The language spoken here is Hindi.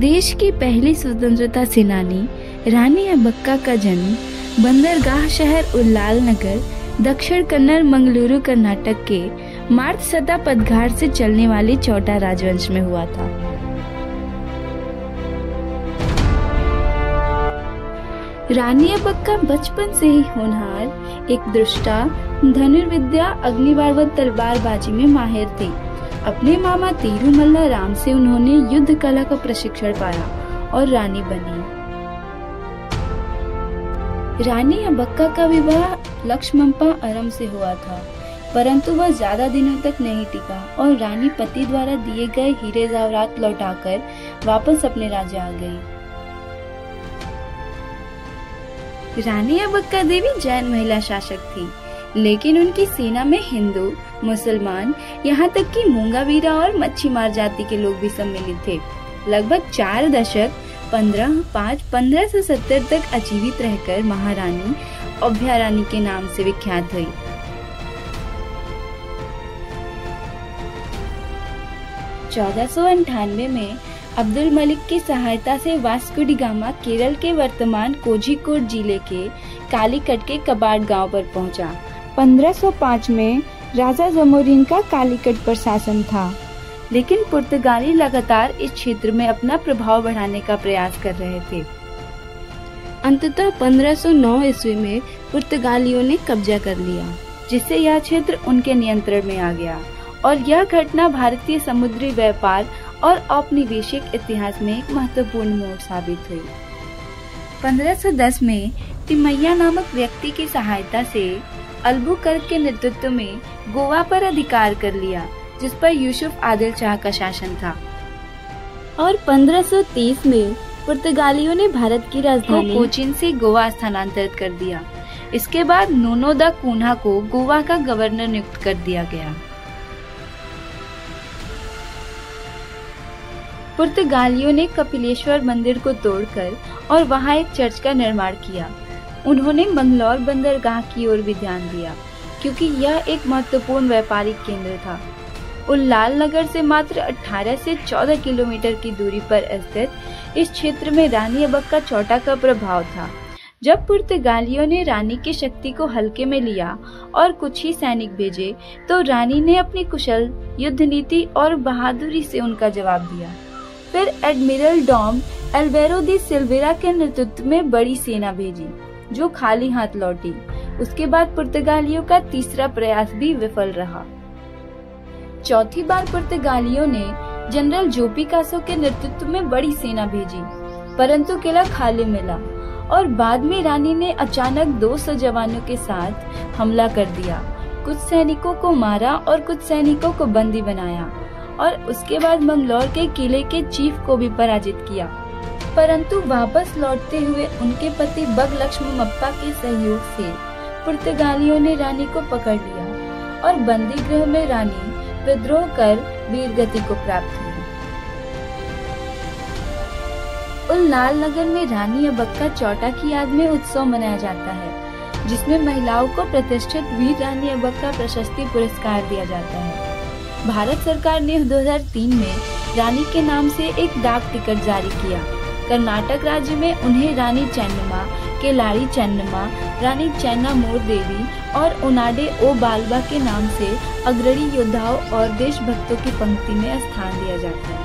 देश की पहली स्वतंत्रता सेनानी रानी अब्बक्का का जन्म बंदरगाह शहर उल्लाल नगर, दक्षिण कन्नड़, मंगलुरु, कर्नाटक के मार्ग सदा पदघाट से चलने वाले चौटा राजवंश में हुआ था। रानी अब्बक्का बचपन से ही होनहार, एक दृष्टा, धनुर्विद्या, अग्निबाण व तलवारबाजी में माहिर थी। अपने मामा तिरुमल्ला राम से उन्होंने युद्ध कला का प्रशिक्षण पाया और रानी बनी। रानी अब्बक्का का विवाह लक्ष्मप्पा अरम से हुआ था, परंतु वह ज्यादा दिनों तक नहीं टिका और रानी पति द्वारा दिए गए हीरे ज़ेवरात लौटाकर वापस अपने राज्य आ गई। रानी अब्बक्का देवी जैन महिला शासक थी, लेकिन उनकी सेना में हिंदू, मुसलमान, यहाँ तक कि मूंगावीरा और मच्छीमार जाति के लोग भी सम्मिलित थे। लगभग 4 दशक 1570 तक अजीवित रहकर महारानी अभ्यारानी के नाम से विख्यात हुई। (1498) में अब्दुल मलिक की सहायता से वास्को डी गामा केरल के वर्तमान कोझिकोड जिले के कालीकट के कबाड़ गांव पर पहुंचा। 1505 में राजा जमोरिन का कालीकट पर शासन था, लेकिन पुर्तगाली लगातार इस क्षेत्र में अपना प्रभाव बढ़ाने का प्रयास कर रहे थे। अंततः 1509 ईस्वी में पुर्तगालियों ने कब्जा कर लिया, जिससे यह क्षेत्र उनके नियंत्रण में आ गया और यह घटना भारतीय समुद्री व्यापार और औपनिवेशिक इतिहास में एक महत्वपूर्ण मोड़ साबित हुई। 1510 में तिमैया नामक व्यक्ति की सहायता से अल्बुकर्क के नेतृत्व में गोवा पर अधिकार कर लिया, जिस पर यूसुफ आदिल शाह का शासन था। और 1530 में पुर्तगालियों ने भारत की राजधानी कोचीन से गोवा स्थानांतरित कर दिया। इसके बाद नूनो दा कून्हा को गोवा का गवर्नर नियुक्त कर दिया गया। पुर्तगालियों ने कपिलेश्वर मंदिर को तोड़कर और वहां एक चर्च का निर्माण किया। उन्होंने मंगलौर बंदरगाह की ओर भी ध्यान दिया, क्योंकि यह एक महत्वपूर्ण व्यापारिक केंद्र था। उल्लाल नगर से मात्र 18 से 14 किलोमीटर की दूरी पर स्थित इस क्षेत्र में रानी अब्बक्का चौटा का प्रभाव था। जब पुर्तगालियों ने रानी की शक्ति को हल्के में लिया और कुछ ही सैनिक भेजे, तो रानी ने अपनी कुशल युद्ध नीति और बहादुरी से उनका जवाब दिया। फिर एडमिरल डॉम एल्वेरो दी सिल्वेरा के नेतृत्व में बड़ी सेना भेजी, जो खाली हाथ लौटी। उसके बाद पुर्तगालियों का तीसरा प्रयास भी विफल रहा। चौथी बार पुर्तगालियों ने जनरल जोपी पिकासो के नेतृत्व में बड़ी सेना भेजी, परंतु किला खाली मिला और बाद में रानी ने अचानक 200 जवानों के साथ हमला कर दिया। कुछ सैनिकों को मारा और कुछ सैनिकों को बंदी बनाया और उसके बाद मंगलौर के किले के चीफ को भी पराजित किया। परंतु वापस लौटते हुए उनके पति बग लक्ष्मप्पा के सहयोग से पुर्तगालियों ने रानी को पकड़ लिया और बंदी गृह में रानी विद्रोह कर वीरगति को प्राप्त हुई। उल्लाल नगर में रानी अब्बक्का चौटा की याद में उत्सव मनाया जाता है, जिसमें महिलाओं को प्रतिष्ठित वीर रानी अब्बक्का प्रशस्ति पुरस्कार दिया जाता है। भारत सरकार ने 2003 में रानी के नाम से एक डाक टिकट जारी किया। कर्नाटक राज्य में उन्हें रानी चेन्नम्मा, केलाड़ी चेन्नम्मा, रानी चेन्नामोर देवी और उनाडे ओ बाल्बा के नाम से अग्रणी योद्धाओं और देशभक्तों की पंक्ति में स्थान दिया जाता है।